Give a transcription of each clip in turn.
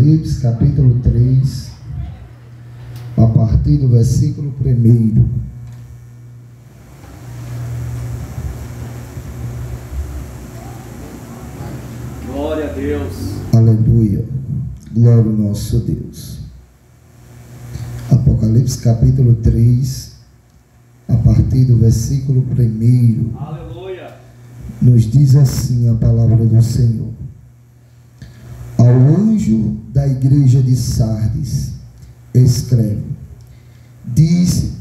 Apocalipse, capítulo 3, a partir do versículo 1. Glória a Deus. Aleluia. Glória ao nosso Deus. Apocalipse, capítulo 3, a partir do versículo 1. Aleluia. Nos diz assim a palavra do Senhor. Ao anjo da igreja de Sardes, escreve. Diz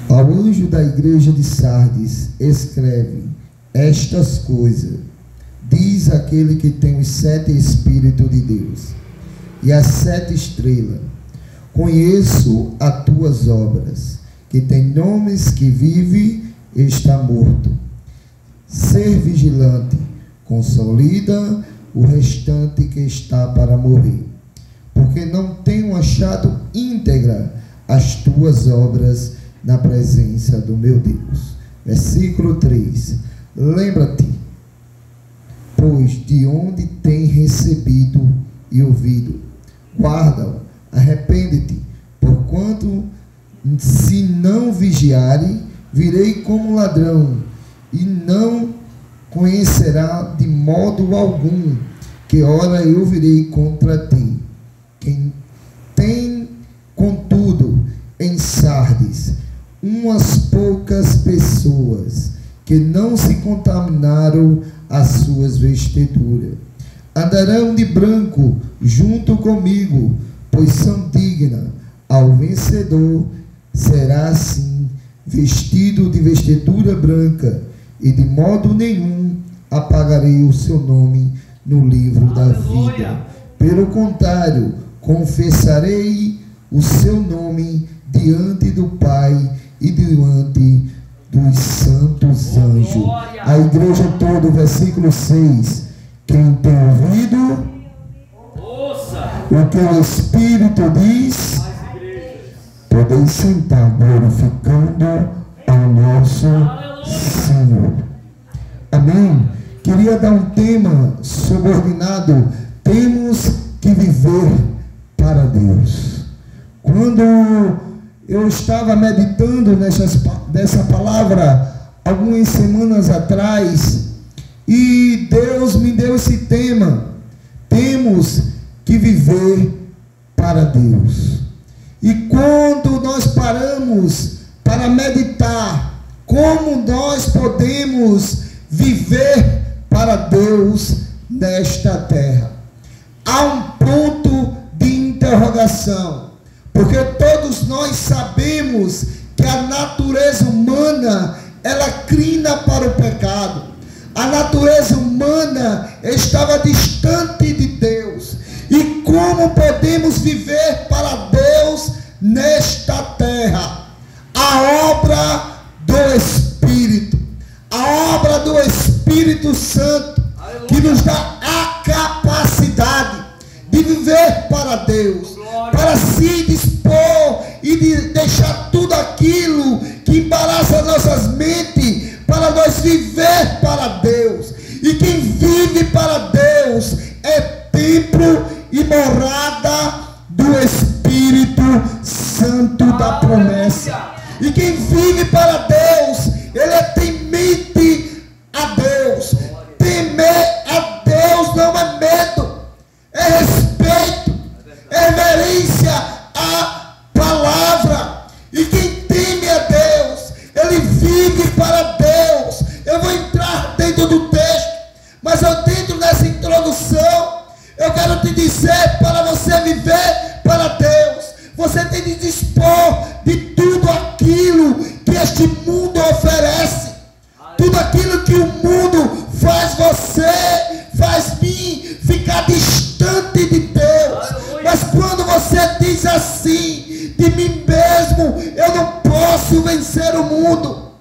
ao anjo da igreja de Sardes, escreve estas coisas. Diz aquele que tem os 7 Espíritos de Deus e as 7 estrelas. Conheço as tuas obras, que tem nomes que vive e está morto. Ser vigilante, consolida o restante que está para morrer, porque não tenho achado íntegra as tuas obras na presença do meu Deus. Versículo 3. Lembra-te, pois, de onde tem recebido e ouvido. Guarda-o, arrepende-te, porquanto, se não vigiare, virei como ladrão, e não conhecerá de modo algum que ora eu virei contra ti. Quem tem, contudo, em Sardes, umas poucas pessoas que não se contaminaram as suas vestiduras, andarão de branco junto comigo, pois são dignas. Ao vencedor será assim vestido de vestidura branca, e de modo nenhum apagarei o seu nome no livro da vida. Pelo contrário, confessarei o seu nome diante do Pai e diante dos santos anjos. A igreja toda, versículo 6. Quem tem ouvido, ouça o que o Espírito diz. Podeis sentar, glorificando ao nosso Senhor. Amém? Queria dar um tema subordinado. Temos que viver para Deus. Quando eu estava meditando nessa palavra algumas semanas atrás, e Deus me deu esse tema. Temos que viver para Deus. E quando nós paramos para meditar como nós podemos viver para Deus nesta terra, há um ponto de interrogação, porque todos nós sabemos que a natureza humana, ela crina para o pecado. A natureza humana estava distante de Deus. E como podemos viver para Deus nesta terra? A obra do Espírito, a obra do Espírito Santo, que nos dá a capacidade de viver para Deus, para se dispor e de deixar tudo aquilo que embaraça nossas mentes, para nós viver para Deus. E quem vive para Deus é templo e morada do Espírito Santo da promessa. E quem vive para Deus, ele é temente a Deus. Temer a Deus não é medo, é respeito, é reverência à palavra. E quem teme a Deus, ele vive para Deus. Eu vou entrar dentro do texto, mas eu dentro dessa introdução, eu quero te dizer, para você viver para Deus, você tem de dispor de tudo aquilo que este mundo oferece. Tudo aquilo que o mundo faz você, faz mim ficar distante de Deus. Mas quando você diz assim, de mim mesmo eu não posso vencer o mundo,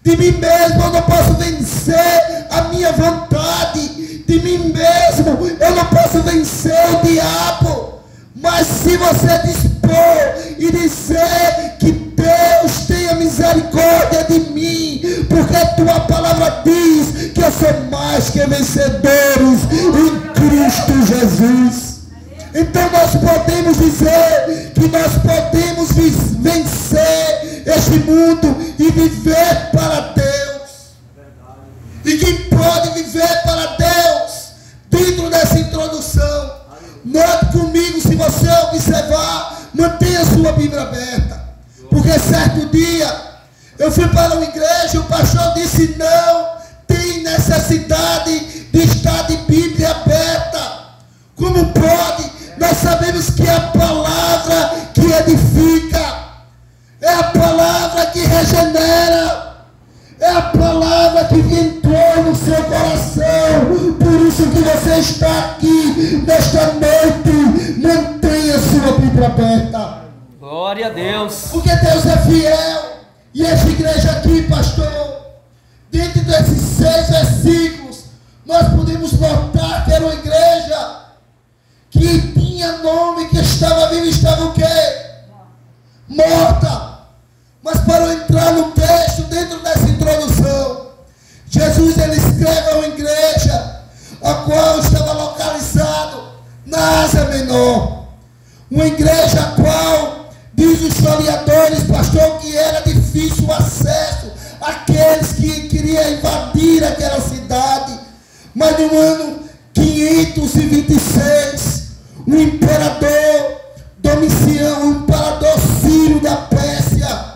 de mim mesmo eu não posso vencer a minha vontade, de mim mesmo eu não posso vencer o diabo. Mas se você dispor e dizer que Deus tenha misericórdia de mim, porque a tua palavra diz que eu sou mais que vencedores em Cristo Jesus. Então nós podemos dizer que nós podemos vencer este mundo e viver para Deus. E quem pode viver para Deus, dentro dessa introdução, note comigo, se você observar, mantenha sua Bíblia aberta. Porque certo dia, eu fui para uma igreja e o pastor disse, não tem necessidade de estar de Bíblia aberta. Como pode? Nós sabemos que é a palavra que edifica, é a palavra que regenera, é a palavra que entrou no seu coração. Por isso que você está aqui nesta noite. Mantenha sua Bíblia aberta. Glória a Deus. Porque Deus é fiel. E essa igreja aqui, pastor, dentro desses 6 versículos, nós podemos notar que era uma igreja que tinha nome, que estava viva, estava o quê? Morta. Mas para entrar no texto, dentro dessa introdução, Jesus ele escreve a uma igreja, a qual estava localizado na Ásia Menor. Uma igreja a qual, diz os historiadores, pastor, que era difícil o acesso àqueles que queriam invadir aquela cidade. Mas no ano 526, o imperador Domiciano, o imperador Ciro da Pérsia,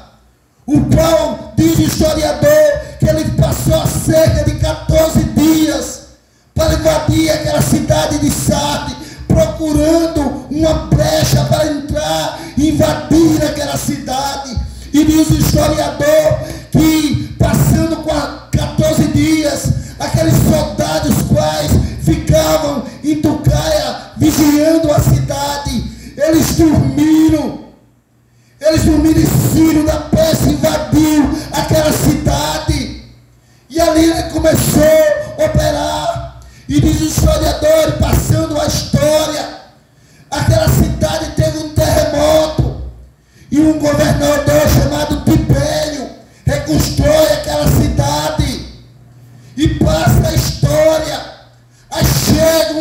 o qual diz o historiador que ele passou cerca de 14 dias para invadir aquela cidade de Sardes, procurando uma brecha para entrar e invadir aquela cidade. E diz o historiador que, passando 14 dias, aqueles soldados quais ficavam em Tucaia vigiando a cidade, eles dormiram e Ciro da Pérsia invadiu aquela cidade, e ali ele começou a operar. E diz o historiador, passando a história, aquela cidade teve um terremoto, e um governador chamado Tibério reconstrói aquela cidade, e passa a história. Aí chega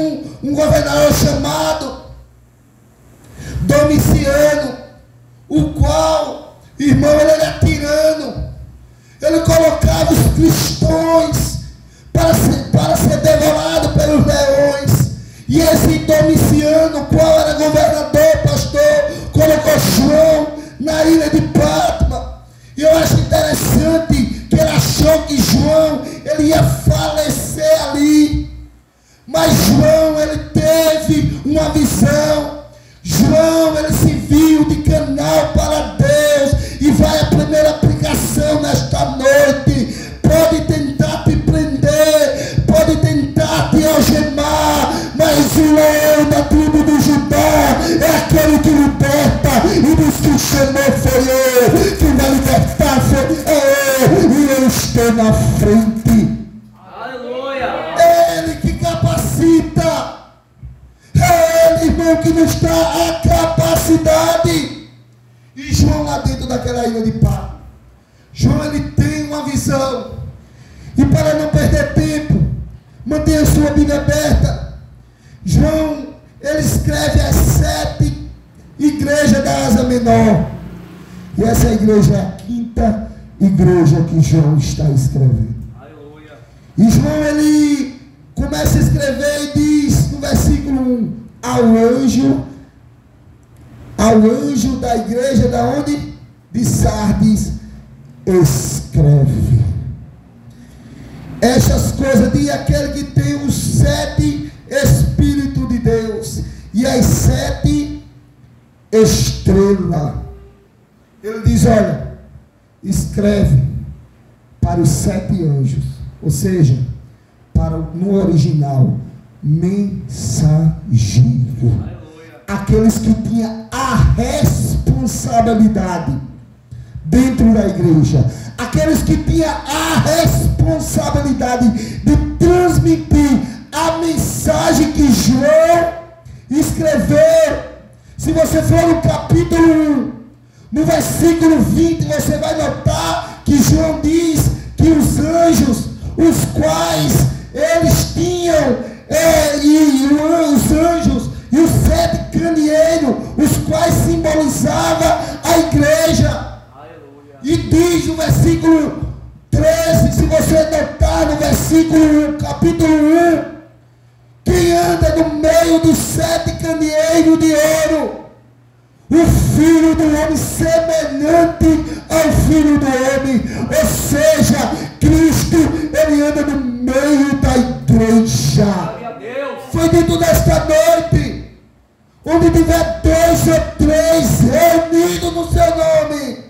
um governador chamado Domiciano, o qual, irmão, ele era tirano. Ele colocava os cristãos para ser devorado pelos leões. E esse Domiciano, qual era governador, pastor, colocou João na ilha de Patmos. E eu acho interessante que ele achou que João ele ia falecer ali. Mas João, ele teve uma visão. João, ele se viu de canal para Deus. E vai a primeira aplicação nesta noite. Pode tentar te prender, pode tentar te algemar, mas o leão da tribo de Judá é aquele que liberta. E diz que chamou foi eu, que vai libertar foi eu, e eu estou na frente. Aleluia. Ele que capacita, é ele, irmão, que nos dá a capacidade. E João lá dentro daquela ilha de Patmos, João ele tem uma visão. E para não perder tempo, mantenha a sua Bíblia aberta. João, ele escreve as 7 igrejas da Ásia Menor. E essa igreja é a 5ª igreja que João está escrevendo. Aleluia. E João, ele começa a escrever e diz no versículo 1, ao anjo da igreja da onde? De Sardes, escreve estas coisas de aquele que tem os 7 Espíritos de Deus e as 7 estrelas. Ele diz, olha, escreve para os 7 anjos, ou seja, no original, mensageiro. Aqueles que tinham a responsabilidade dentro da igreja, aqueles que tinham a responsabilidade de transmitir a mensagem que João escreveu. Se você for no capítulo 1, no versículo 20, você vai notar que João diz que os anjos, os quais eles tinham, os anjos e os 7 usava a igreja. Aleluia. E diz no versículo 13, se você notar no versículo 1, capítulo 1, quem anda no meio dos 7 candeeiros de ouro, o Filho do Homem semelhante ao Filho do Homem, ou seja, Cristo, ele anda no meio da igreja. Glória a Deus. Foi dito nesta noite, onde tiver 2 ou 3 reunidos no seu nome,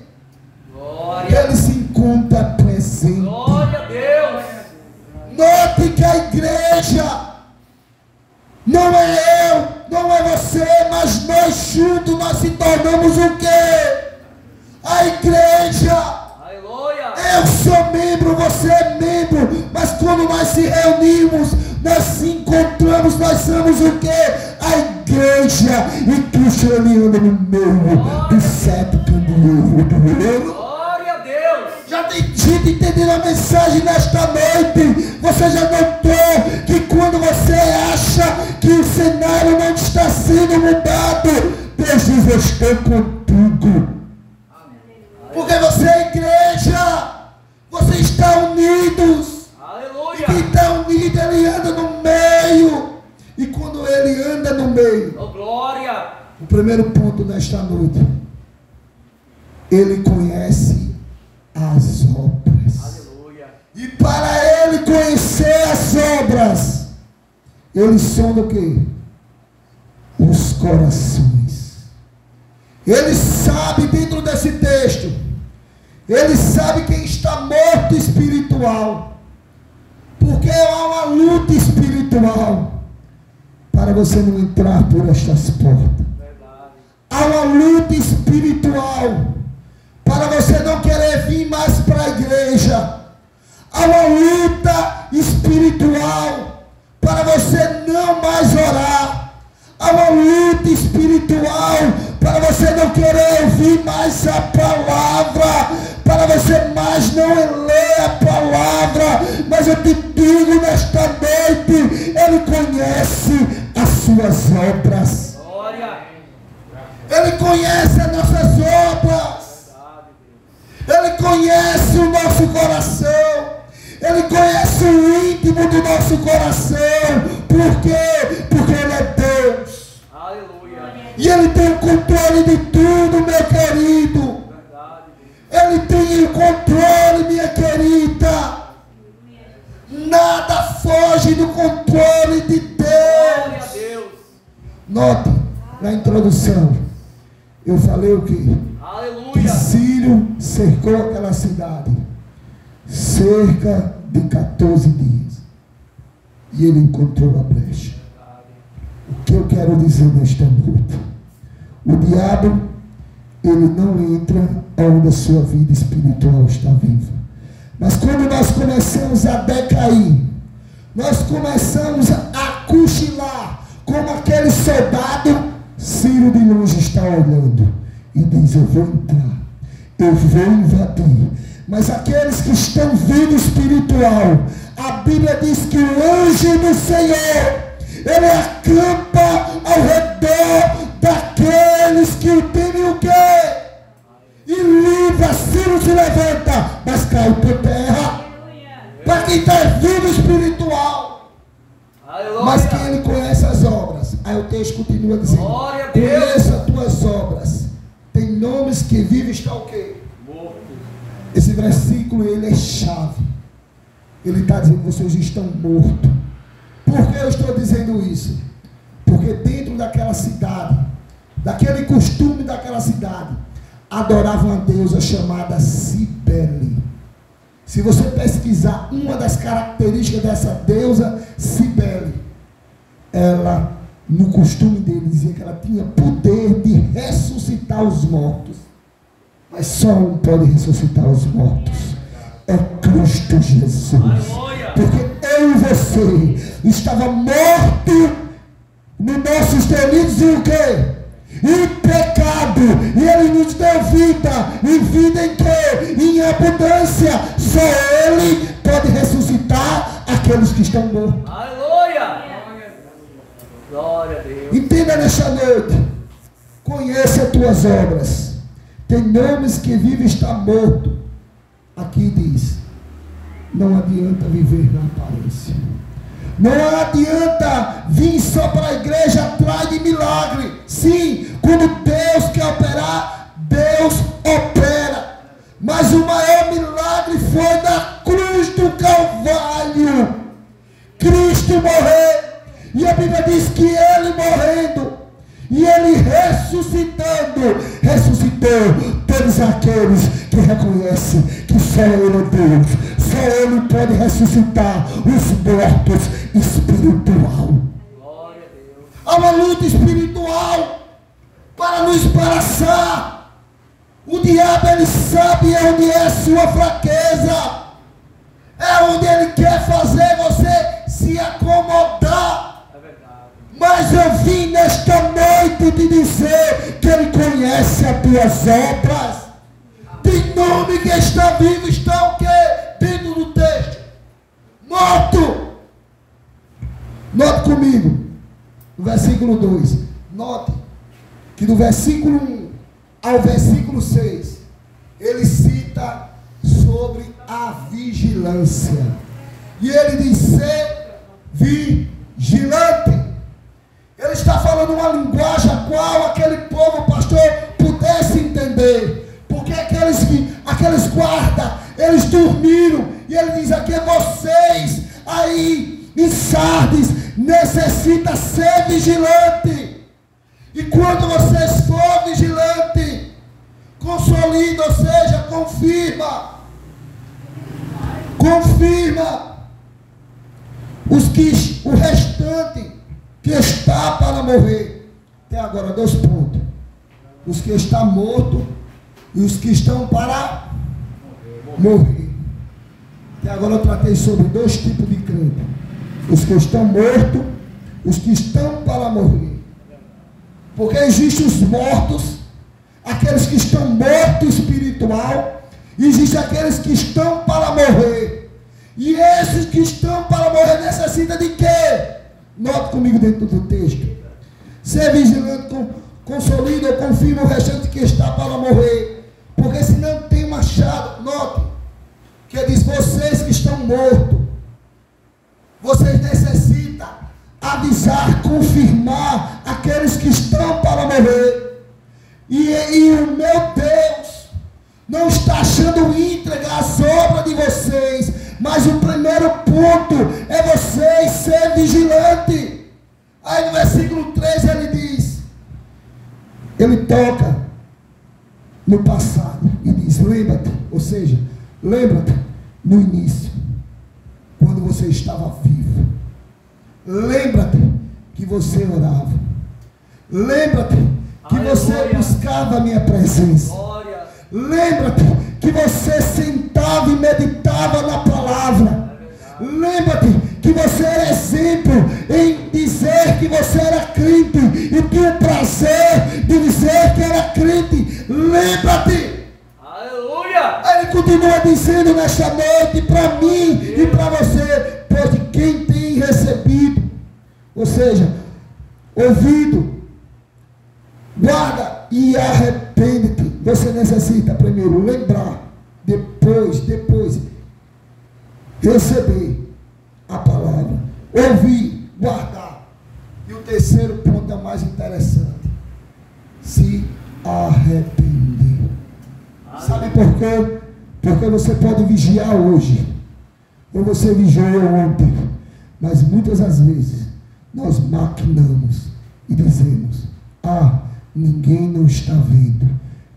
Glória. ele se encontra presente. Glória a Deus. Note que a igreja não é eu, não é você, mas nós juntos nós se tornamos o quê? A igreja. Aleluia. Eu sou membro, você é membro, mas quando nós se reunimos, nós se encontramos, nós somos o quê? A igreja. E Cristo ele anda no meio dos 7 candeeiros do ouro. Glória a Deus. Já tem gente entendendo a mensagem nesta noite. Você já notou que quando você acha que o cenário não está sendo mudado, Deus diz, eu estou contigo. Porque você é igreja. Você está unidos. Aleluia. Quem está unido, ele anda no meio. E quando ele anda no meio, Oh, glória. o primeiro ponto nesta noite, ele conhece as obras. Aleluia. E para ele conhecer as obras, ele sonda o quê? Os corações. Ele sabe dentro desse texto, ele sabe quem está morto espiritual. Porque há uma luta espiritual para você não entrar por estas portas. Verdade. Há uma luta espiritual para você não querer vir mais para a igreja. Há uma luta espiritual para você não mais orar. Há uma luta espiritual para você não querer ouvir mais a palavra, para você mais não ler a palavra. Mas eu te digo nesta noite, ele conhece as suas obras. Glória. Ele conhece as nossas obras. Ele conhece o nosso coração. Ele conhece o íntimo do nosso coração. Por quê? Porque ele é Deus. Aleluia. E ele tem o controle de tudo, meu querido. Verdade. Ele tem o controle, minha querida. Nada foge do controle de Glória a Deus. Deus. Note, na introdução, eu falei o quê? Que Aleluia. Sírio cercou aquela cidade cerca de 14 dias. E ele encontrou a brecha. O que eu quero dizer nesta noite? O diabo, ele não entra onde a sua vida espiritual está viva. Mas quando nós começamos a decair, nós começamos a cochilar, como aquele soldado, Ciro de longe está olhando e diz, eu vou entrar, eu vou invadir. Mas aqueles que estão vivos espiritual, a Bíblia diz que o anjo do Senhor, ele acampa ao redor daqueles que o temem o quê? E livra, Ciro se levanta, mas cai por terra. Para quem está vivo espiritual. Aleluia. Mas quem ele conhece as obras. Aí o texto continua dizendo, Glória a Deus. conheça as tuas obras. Tem nomes que vivem está o quê? Morto. Esse versículo, ele é chave. Ele está dizendo, vocês estão mortos. Por que eu estou dizendo isso? Porque dentro daquela cidade, daquele costume daquela cidade, adoravam a deusa chamada Cibele. Se você pesquisar uma das características dessa deusa Cibele, ela, no costume dele, dizia que ela tinha poder de ressuscitar os mortos. Mas só um pode ressuscitar os mortos. É Cristo Jesus. Aleluia. Porque eu e você estava morto nos nossos delitos e o quê? Em pecado. E ele nos deu vida. E vida em quê? Em abundância. Só ele pode ressuscitar aqueles que estão mortos. Aleluia. Glória a Deus. Entenda nesta noite. conhece as tuas obras. Tem nomes que vive e está morto. Aqui diz, não adianta viver na aparência. Não adianta vir só para a igreja atrás de milagre. Sim, quando Deus quer operar, Deus opera. Mas o maior milagre foi na cruz do Calvário. Cristo morreu. E a Bíblia diz que ele morrendo e ele ressuscitando, ressuscitou todos aqueles que reconhecem que só ele é Deus. Só ele pode ressuscitar os mortos espiritual. Glória a Deus. Há uma luta espiritual para nos embaraçar. O diabo, ele sabe onde é a sua fraqueza. É onde ele quer fazer você se acomodar. É verdade. Mas eu vim nesta noite te dizer que ele conhece as tuas obras. Tem nome que está vivo, está o quê? Dentro do texto. Morto. Note comigo. No versículo 2. Note que do versículo 1 ao versículo 6, ele cita sobre a vigilância. E ele diz ser vigilante. Ele está falando uma linguagem a qual aquele povo, pastor, pudesse entender. Porque aqueles guardas, eles dormiram. E ele diz aqui, vocês aí em Sardes necessitam ser vigilante. E quando vocês for vigilante, consolida, ou seja, confirma o restante que está para morrer. Tem agora 2 pontos: os que estão mortos e os que estão para morrer. Até agora eu tratei sobre 2 tipos de crente: os que estão mortos, os que estão para morrer. Porque existem os mortos, aqueles que estão mortos espiritual, e existem aqueles que estão para morrer. E esses que estão para morrer necessitam de quê? Note comigo dentro do texto. Ser vigilante, consolida ou confirma o restante que está para morrer. Porque se não tem machado, note, que diz, vocês que estão mortos, vocês necessitam avisar, confirmar aqueles que estão para morrer. E o meu Deus não está achando entregar as obras de vocês, mas o primeiro ponto é vocês ser vigilante. Aí no versículo 3 ele diz, ele toca no passado e diz, lembra-te, ou seja, lembra-te no início, quando você estava vivo. Lembra-te que você orava. Lembra-te que você buscava a minha presença. Glória. Lembra-te que você sentava e meditava na palavra. Lembra-te que você era exemplo em dizer que você era crente e tinha o prazer de dizer que era crente. Lembra-te. Aleluia. Ele continua dizendo nesta noite para mim e para você, pois de quem tem recebido, ou seja, ouvido, guarda e arrepende-te. Você necessita primeiro lembrar, depois receber a palavra, ouvir, guardar. E o terceiro ponto é o mais interessante: se arrepender. Sabe por quê? Porque você pode vigiar hoje, ou você vigiou ontem, mas muitas das vezes nós maquinamos e dizemos, ninguém não está vendo.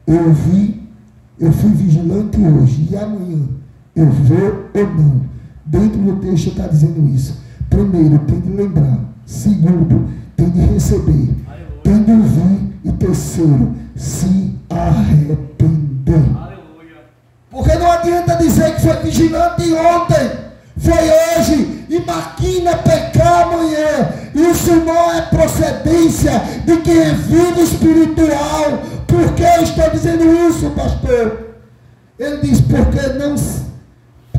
Eu fui vigilante hoje, e amanhã eu vou ou não. Dentro do texto está dizendo isso. Primeiro, tem de lembrar. Segundo, tem de receber. Tem de ouvir. E terceiro, se arrepender. Aleluia. Porque não adianta dizer que foi vigilante ontem, foi hoje, e maquina pecar amanhã. Isso não é procedência de quem é vivo espiritual. Por que eu estou dizendo isso, pastor? Ele diz, porque não...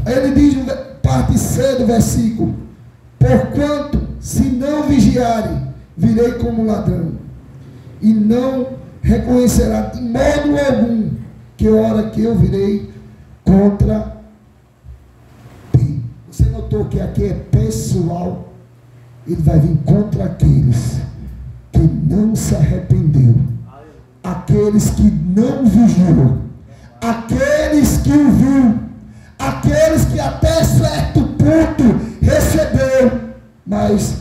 Ele diz, parte C do versículo, porquanto, se não vigiarem, virei como ladrão, e não reconhecerá de modo algum que hora que eu virei contra ti. Você notou que aqui é pessoal? Ele vai vir contra aqueles que não se arrependeu, aqueles que não vigiou, aqueles que o viu, aqueles que até certo ponto recebeu, mas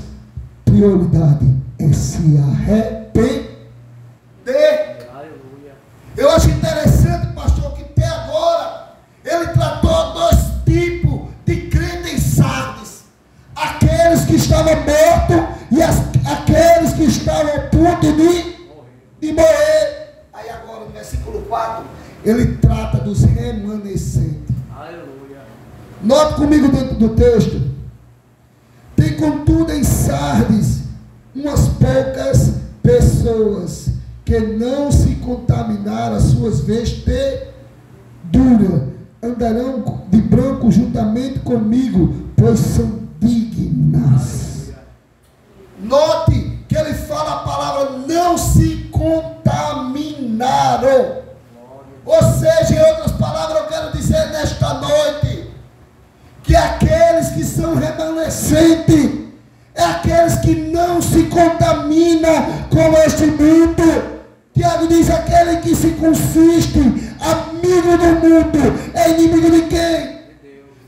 prioridade é se arrepender. Eu acho interessante, pastor, que até agora ele tratou dois tipos de crentes em Sardes: aqueles que estavam mortos e aqueles que estavam a ponto de morrer. Aí agora no versículo 4 ele trata dos remanescentes. Aleluia. Note comigo dentro do texto: tem contudo em Sardes umas poucas pessoas que não se contaminaram as suas vestiduras, andarão de branco juntamente comigo, pois são dignas. Note que ele fala a palavra não se contaminaram. Ou seja, em outras palavras, eu quero dizer nesta noite que aqueles que são remanescentes é aqueles que não se contaminam com este mundo. Tiago diz: aquele que se consiste amigo do mundo é inimigo de quem?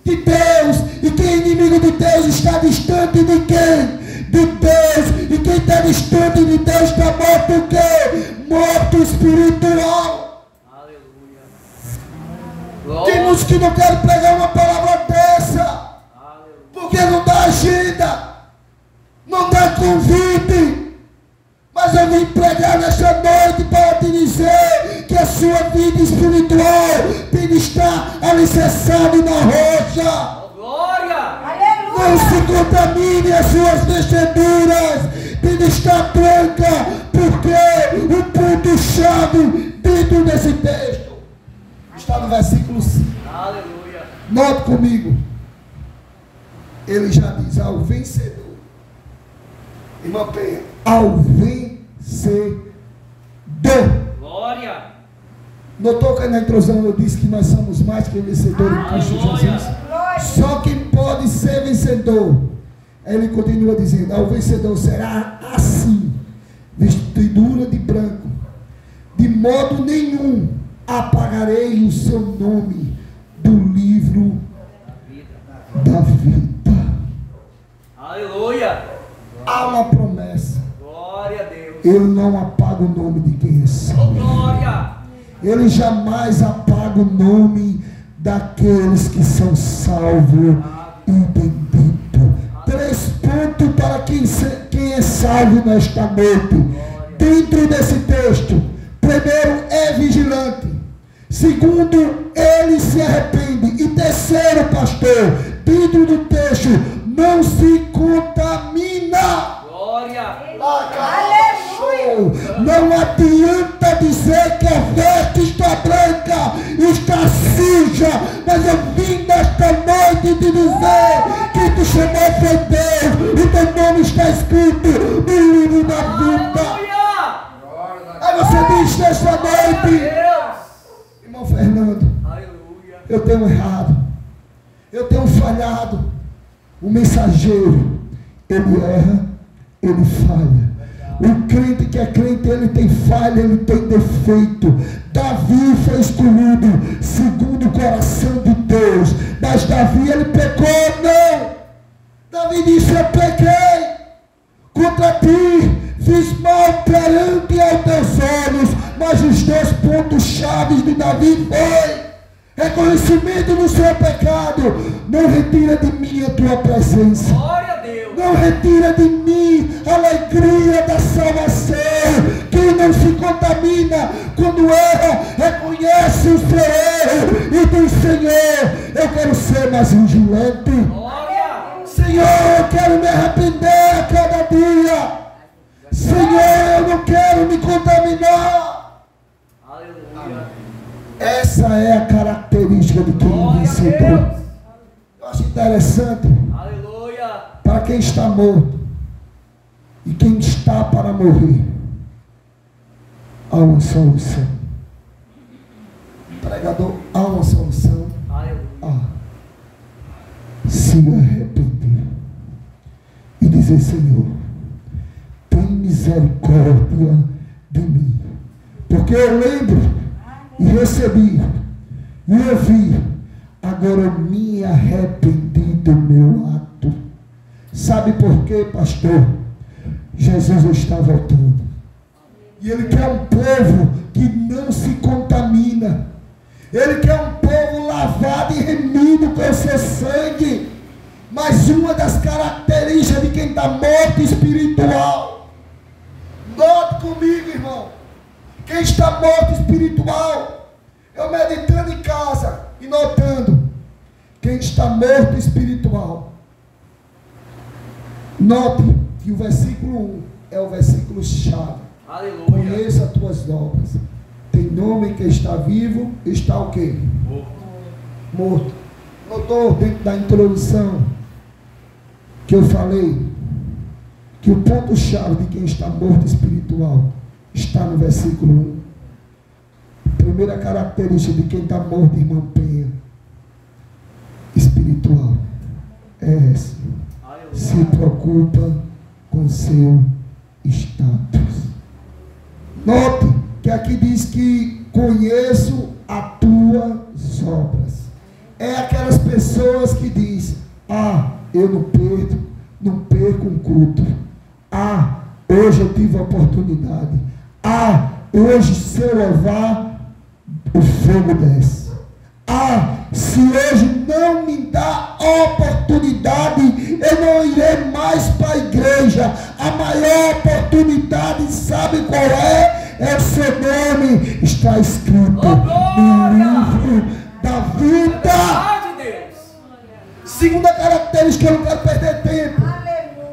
De Deus. E quem é inimigo de Deus está distante de quem? De Deus. E quem está distante de Deus está morto o quê? Morto espiritual. Aleluia. Temos que não querem pregar uma palavra dessa, porque não dá agenda, não dá convite. Mas eu vim pregar nesta noite para te dizer que a sua vida espiritual tem de estar alicerçada na rocha. Glória. Não se contamine as suas vestiduras, tem de estar branca, porque o ponto-chave dentro desse texto está no versículo 5. Aleluia. Note comigo, ele já diz: ao vencedor. Irmã Penha, ao vencedor. Glória. Notou que na introdução eu disse que nós somos mais que vencedores em Cristo Jesus? Só quem pode ser vencedor. Aí ele continua dizendo: ao vencedor será assim, vestidura de branco, de modo nenhum apagarei o seu nome do livro da vida. Aleluia. Há uma promessa: Glória a Deus. ele não apaga o nome de quem é salvo. Glória. Ele jamais apaga o nome daqueles que são salvos e benditos. 3 pontos para quem é salvo nesta noite. Dentro desse texto: primeiro, é vigilante. Segundo, ele se arrepende. E terceiro, pastor, dentro do texto, não se contamina. Glória. Não adianta dizer que a veste está branca, está suja, mas eu vim nesta noite te dizer que te chamou foi Deus, e teu nome está escrito no livro da vida. Aí você diz nesta noite: irmão Fernando, eu tenho errado, eu tenho falhado. O mensageiro, ele erra, ele falha. O crente que é crente, ele tem falha, ele tem defeito. Davi foi escolhido segundo o coração de Deus, mas Davi, ele pecou? Não. Davi disse: eu pequei contra ti, fiz mal perante aos teus olhos. Mas os 2 pontos chaves de Davi foi reconhecimento do seu pecado. Não retira de mim a tua presença. Glória a Deus. Não retira de mim a alegria da salvação. Quem não se contamina quando erra, reconhece o seu erro e diz: Senhor, eu quero ser mais vigilante. Glória. Senhor, eu quero me arrepender a cada dia. Senhor, eu não quero me contaminar. Aleluia. Essa é a característica de quem Glória a vencedor. Deus. Eu acho interessante, Aleluia. para quem está morto e quem está para morrer, há uma solução. Pregador, há uma solução. Aleluia. Se arrepender e dizer: Senhor, tem misericórdia de mim, porque eu lembro e recebi e ouvi, agora eu me arrependi do meu ato. Sabe por quê, pastor? Jesus está voltando e Ele quer um povo que não se contamina. Ele quer um povo lavado e remido com o seu sangue. Mas uma das características de quem está morto espiritual, note comigo, irmão, quem está morto espiritual, eu meditando em casa e notando, quem está morto espiritual, note que o versículo 1 é o versículo chave. Aleluia. Conheça as tuas obras. Tem nome que está vivo, está o quê? Morto. Notou dentro da introdução que eu falei que o ponto-chave de quem está morto espiritual está no versículo 1. Primeira característica de quem está morto, irmão Penha, espiritual, é essa. Se preocupa com seu status. Note que aqui diz que conheço as tuas obras. É aquelas pessoas que dizem: eu não perco um culto. Hoje eu tive a oportunidade. Hoje se eu louvar, o fogo desce. Se hoje não me dá oportunidade, eu não irei mais para a igreja. A maior oportunidade, sabe qual é? É o seu nome, está escrito no livro da vida. Segunda característica, eu não quero perder tempo.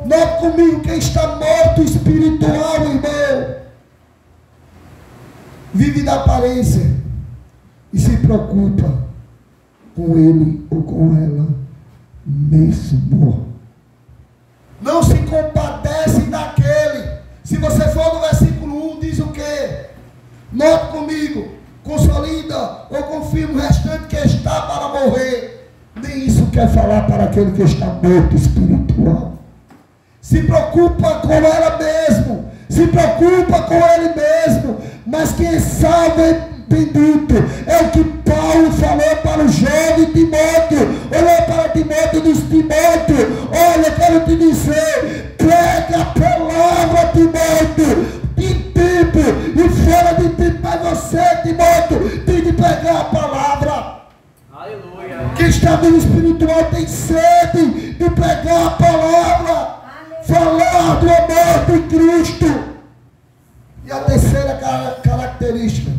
Note comigo, quem está morto espiritual, irmão, vive da aparência e se preocupa com ele ou com ela mesmo. Não se compadece daquele. Se você for no versículo 1, diz o quê? Note comigo: consolida ou confirma o restante que está para morrer. Nem isso quer falar para aquele que está morto espiritual. Se preocupa com ela mesmo, se preocupa com ele mesmo, mas quem é salvo é bendito. É o que Paulo falou para o jovem Timóteo. Olhou para Timóteo e disse: Timóteo, olha, eu quero te dizer, prega a palavra, Timóteo, em tempo e fora de tempo. Mas você, Timóteo, tem de pregar a palavra. Aleluia. Quem está no espiritual tem sede de pregar a palavra. Falar do amor de Cristo. E a terceira característica,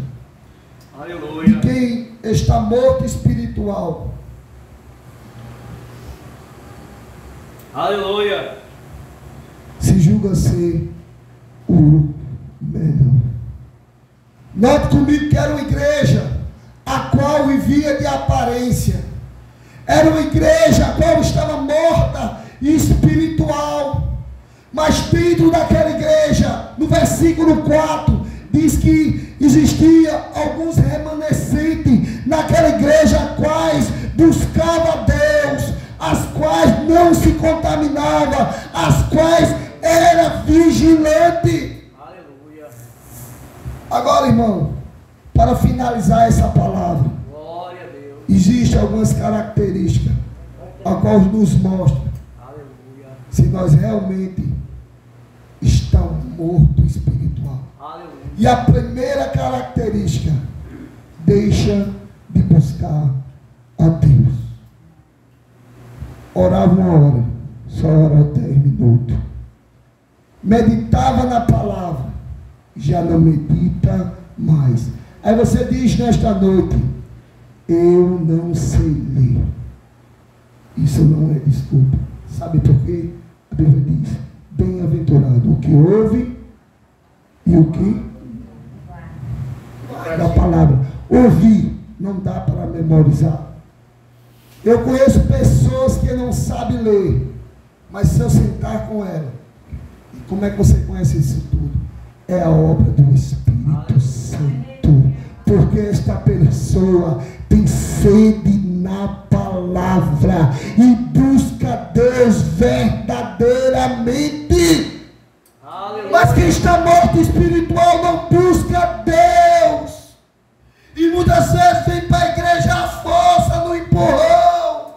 aleluia, de quem está morto espiritual, aleluia, se julga ser o melhor. Note comigo que era uma igreja a qual vivia de aparência. Era uma igreja a qual estava morta e espiritual. Mas dentro daquela igreja, no versículo 4, diz que existia alguns remanescentes naquela igreja, quais buscava Deus, as quais não se contaminava, as quais era vigilante. aleluia. Agora, irmão, para finalizar essa palavra, Glória a Deus. existem algumas características a qual nos mostra Aleluia. se nós realmente estamos mortos espiritual. Aleluia. E a primeira característica: deixa de buscar a Deus. Orava uma hora, só orava 10 minutos. Meditava na palavra, já não medita mais. Aí você diz nesta noite: eu não sei ler. Isso não é desculpa. Sabe por quê? A Bíblia diz: bem-aventurado o que ouve e o que da palavra. Ouvir não dá para memorizar. Eu conheço pessoas que não sabem ler, mas se eu sentar com ela, como é que você conhece isso tudo? É a obra do Espírito Santo. terra e busca Deus verdadeiramente. Aleluia. Mas quem está morto espiritual não busca Deus. E muitas vezes vem para a igreja à força, no empurrão.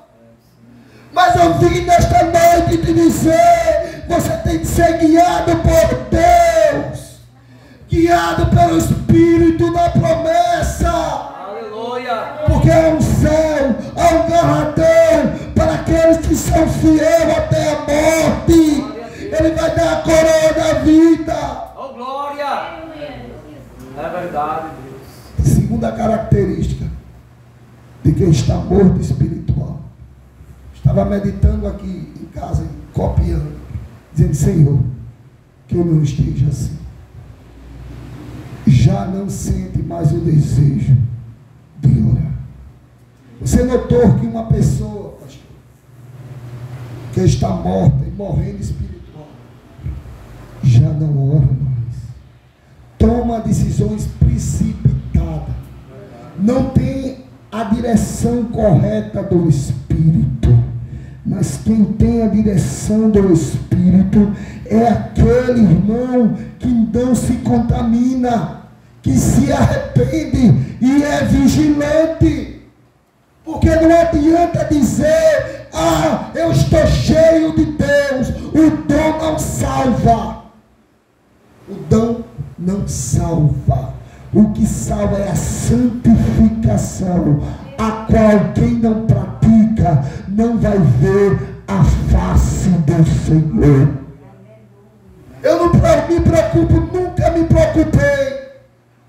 Mas eu vim nesta noite te dizer, você tem que ser guiado por Deus, guiado pelo Espírito da promessa. Aleluia. Porque há um céu, há um galardão para aqueles que são fiéis até a morte. Ele vai dar a coroa da vida. Oh, glória. É verdade, Deus. Segunda característica de quem está morto espiritual. Estava meditando aqui em casa, copiando, dizendo: Senhor, que eu não esteja assim. Já não sente mais o desejo de orar. Você notou que uma pessoa, pastor, que está morta e morrendo espiritual, já não ora mais, toma decisões precipitadas, não tem a direção correta do Espírito. Mas quem tem a direção do Espírito é aquele irmão que não se contamina, que se arrepende e é vigilante. Porque não adianta dizer: ah, eu estou cheio de Deus. O dom não salva. O dom não salva. O que salva é a santificação, a qual quem não pratica não vai ver a face do Senhor. Eu não me preocupo, nunca me preocupei.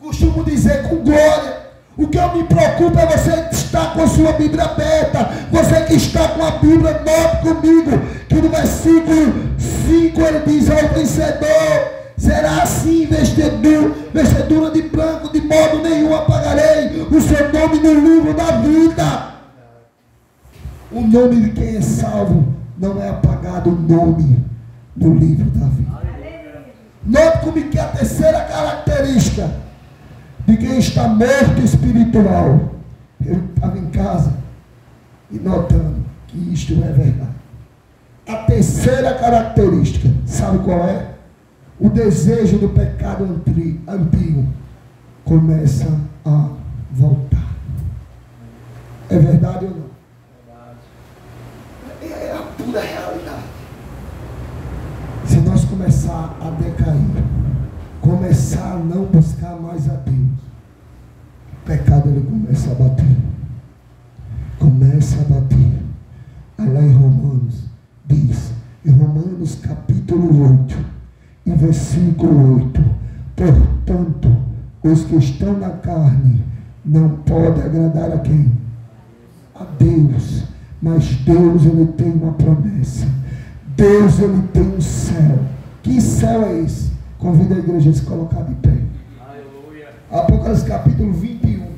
Costumo dizer com glória. O que eu me preocupo é você que está com a sua Bíblia aberta. Você que está com a Bíblia, note comigo que no versículo 5 ele diz ao vencedor: será assim vestidura de branco, de modo nenhum apagarei o seu nome no livro da vida. O nome de quem é salvo não é apagado, o nome no livro da vida. Note comigo que a terceira característica de quem está morto espiritual. Eu estava em casa e notando que isto é verdade. A terceira característica, sabe qual é? O desejo do pecado antigo começa a voltar. É verdade ou não? É a pura realidade. Se nós começar a decair, começar a não buscar mais a Deus, o pecado ele começa a bater. Começa a bater. Aí lá em Romanos diz, em Romanos capítulo 8, em versículo 8: portanto, os que estão na carne não podem agradar a quem? A Deus. Mas Deus, ele tem uma promessa. Deus, ele tem um céu. Que céu é esse? Convido a igreja a se colocar de pé. Aleluia. Apocalipse capítulo 21.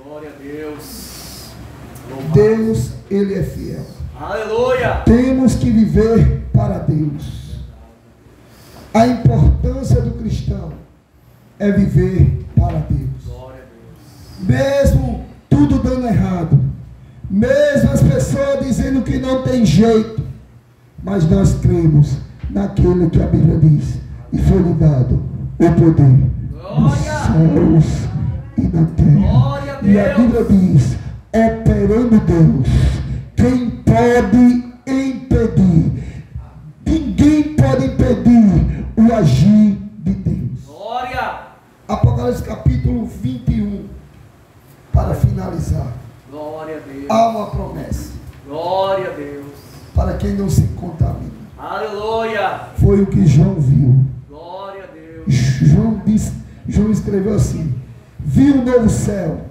Glória a Deus. Deus, ele é fiel. Aleluia. Temos que viver para Deus. A importância do cristão é viver para Deus. Glória a Deus. Mesmo tudo dando errado, mesmo as pessoas dizendo que não tem jeito, mas nós cremos naquilo que a Bíblia diz: e foi-lhe dado o poder nos céus e na terra. Glória a E a Deus. Bíblia diz: operando Deus, quem pode impedir? Ninguém pode impedir o agir de Deus. Glória. Apocalipse capítulo 21, para finalizar. Glória a Deus. Há uma promessa Glória a Deus. para quem não se contamina. Aleluia. Foi o que João viu. Glória a Deus. João escreveu assim: vi um novo céu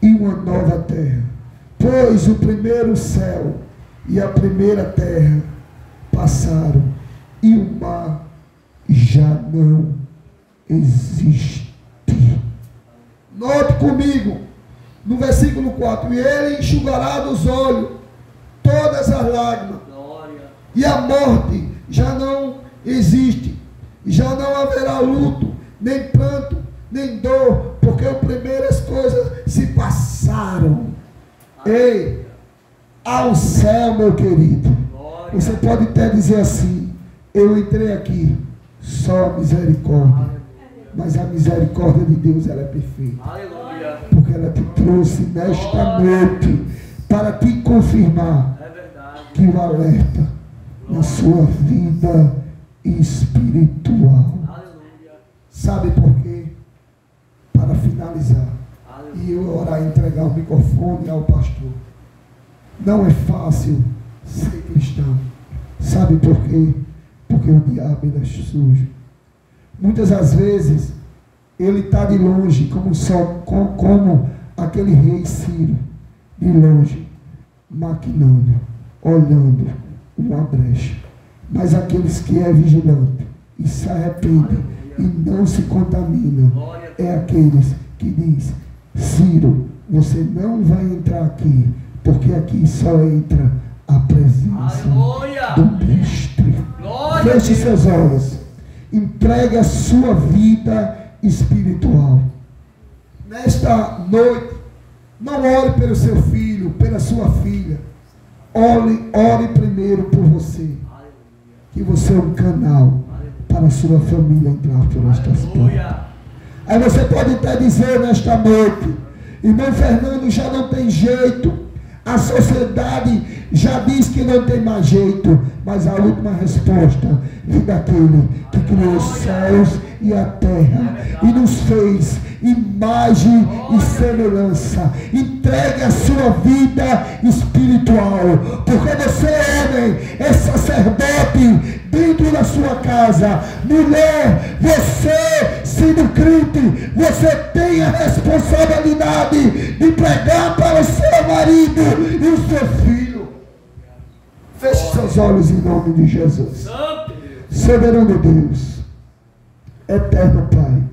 e uma nova terra, pois o primeiro céu e a primeira terra passaram e o mar já não existe. Note comigo no versículo 4: e ele enxugará dos olhos todas as lágrimas, Glória. e a morte já não existe, já não haverá luto, nem pranto, nem dor, porque as primeiras coisas se passaram. Ei, ao céu, meu querido. Você pode até dizer assim: eu entrei aqui só misericórdia, mas a misericórdia de Deus, ela é perfeita. Aleluia. Porque ela te trouxe nesta noite para te confirmar que o alerta na sua vida espiritual. Sabe por quê? Para finalizar, e eu orar e entregar o microfone ao pastor. Não é fácil ser cristão. Sabe por quê? Porque o diabo, ele é sujo. Muitas das vezes ele está de longe, como aquele rei Ciro, de longe, maquinando, olhando uma brecha. Mas aqueles que é vigilante e se arrependem e não se contaminam, é aqueles que diz: Ciro, você não vai entrar aqui, porque aqui só entra a presença do Mestre. Feche seus olhos. Entregue a sua vida espiritual. Nesta noite, não ore pelo seu filho, pela sua filha. Ore primeiro por você. Que você é um canal para a sua família entrar por estas portas. Aí você pode até dizer nesta noite: irmão Fernando, já não tem jeito. A sociedade já diz que não tem mais jeito. Mas a última resposta vem daquele que criou os céus e a terra e nos fez imagem e semelhança. Entregue a sua vida espiritual, porque você é homem, é sacerdote dentro da sua casa. Mulher, você sendo crente, você tem a responsabilidade de pregar para o seu marido e o seu filho. Feche seus olhos em nome de Jesus. Soberano Deus, eterno Pai,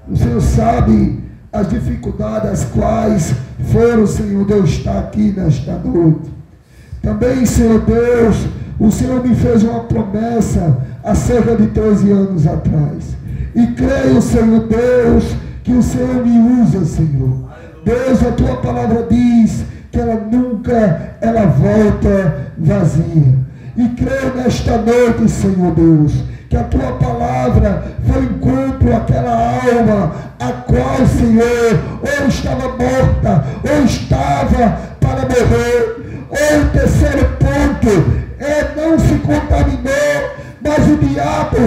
o Senhor sabe as dificuldades as quais foram, Senhor Deus, estar aqui nesta noite. Também, Senhor Deus, o Senhor me fez uma promessa há cerca de 13 anos atrás. E creio, Senhor Deus, que o Senhor me usa, Senhor. Deus, a tua palavra diz que ela nunca volta vazia. E creio nesta noite, Senhor Deus, que a tua palavra foi encontro àquela alma a qual, Senhor, ou estava morta, ou estava para morrer. Ou o terceiro ponto é: não se contaminou, mas o diabo,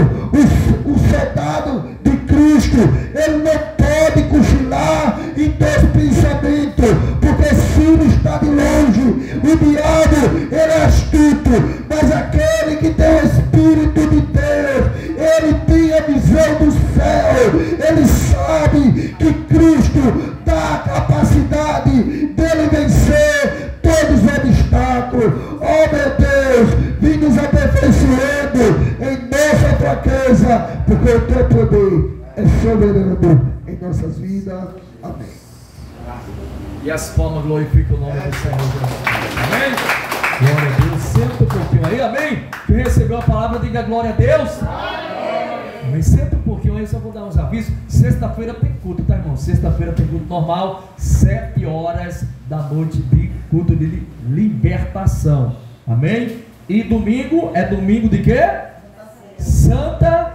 o soldado de Cristo, ele não pode cochilar em teus pensamentos, porque Ciro está de longe. O diabo, ele é astuto, mas aquele que tem o Espírito de Deus, ele tem a visão do céu. Ele sabe que Cristo dá a capacidade dele vencer todos os obstáculos. Oh meu Deus, vem nos aperfeiçoando em nossa fraqueza, porque o teu poder é soberano em nossas vidas. Amém. E as palmas glorificam o nome do Senhor Jesus. Amém? Glória a Deus. Senta um pouquinho aí, amém? Quem recebeu a palavra, diga glória a Deus. Amém. Senta um pouquinho aí, só vou dar uns avisos. Sexta-feira tem culto, tá, irmão? Sexta-feira tem culto normal, 7 horas da noite, de culto de libertação. Amém? E domingo é domingo de quê? Santa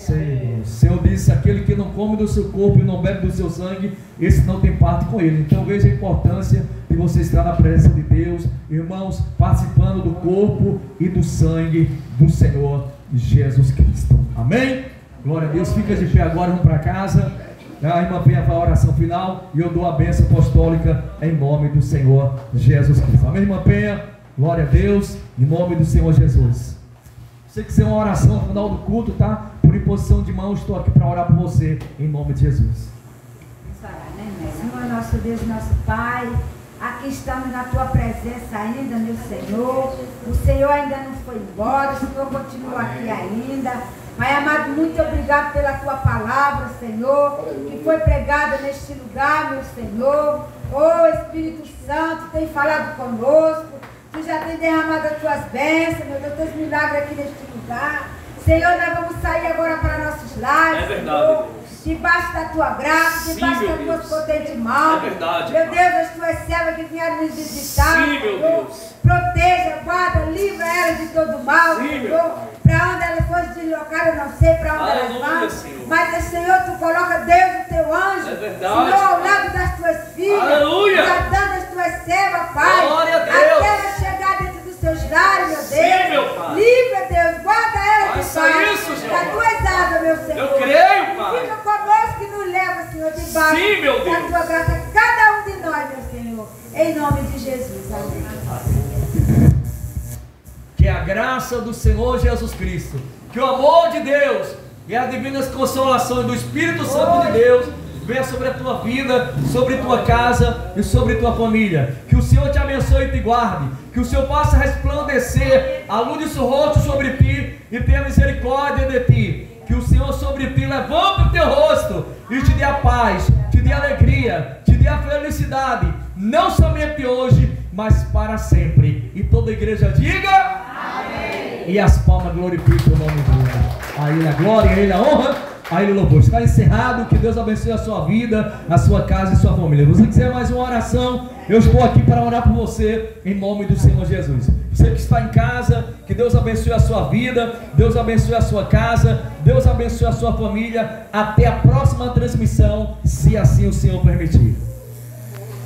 Ceia. O Senhor disse: aquele que não come do seu corpo e não bebe do seu sangue, esse não tem parte com ele. Então veja a importância de você estar na presença de Deus, irmãos, participando do corpo e do sangue do Senhor Jesus Cristo. Amém? Glória a Deus. Fica de pé agora, vamos para casa. A irmã Penha faz a oração final e eu dou a bênção apostólica em nome do Senhor Jesus Cristo. Amém, irmã Penha? Glória a Deus, em nome do Senhor Jesus. Se você quiser uma oração no final do culto, tá? Por imposição de mão, estou aqui para orar por você, em nome de Jesus. Vamos orar, né, Senhor, nosso Deus, nosso Pai, aqui estamos na tua presença ainda, meu Senhor. O Senhor ainda não foi embora, o Senhor continua aqui ainda. Pai amado, muito obrigado pela tua palavra, Senhor, que foi pregada neste lugar, meu Senhor. Oh, Espírito Santo, tem falado conosco. Tu já tem derramado as tuas bênçãos, meu Deus, teus milagres aqui neste lugar. Senhor, nós vamos sair agora para nossos lares. É verdade, Senhor. Deus. debaixo da tua graça, debaixo Sim, das meu tuas Deus. potentes mãos. É verdade, Meu Pai. Deus, as tuas servas que vieram nos visitar, Sim, meu Senhor. Deus. Proteja, guarda, livra elas de todo mal, Sim, meu Senhor. Pai. Para onde elas foram deslocadas, eu não sei para onde Aleluia, elas vão. Senhor. Mas, Senhor, tu coloca Deus, o teu anjo, É verdade, Senhor, ao Pai. lado das tuas filhas, Aleluia. guardando as tuas servas, Pai. Glória a Deus. Até elas chegar dentro dos seus lares, meu Deus. Sim, meu Pai. Livra, Deus, guarda elas, Faça Pai. isso, Senhor. Das tuas asas, meu Senhor. Eu creio, Pai. Fica conosco e nos leva, Senhor, debaixo Sim, meu da Deus. tua graça, cada um de nós, meu Senhor. Em nome de Jesus. Amém. Que a graça do Senhor Jesus Cristo, que o amor de Deus e as divinas consolações do Espírito Santo de Deus venha sobre a tua vida, sobre tua casa e sobre tua família. Que o Senhor te abençoe e te guarde. Que o Senhor faça resplandecer a luz de seu rosto sobre ti e tenha misericórdia de ti. Que o Senhor sobre ti levante o teu rosto e te dê a paz, te dê a alegria, te dê a felicidade, não somente hoje, mas para sempre. E toda a igreja diga amém. E as palmas glorificam o nome de Deus. A Ele a glória, a Ele a honra, a Ele o louvor. Está encerrado. Que Deus abençoe a sua vida, a sua casa e a sua família. Se você quiser mais uma oração, eu estou aqui para orar por você em nome do Senhor Jesus. Você que está em casa, que Deus abençoe a sua vida, Deus abençoe a sua casa, Deus abençoe a sua família. Até a próxima transmissão, se assim o Senhor permitir.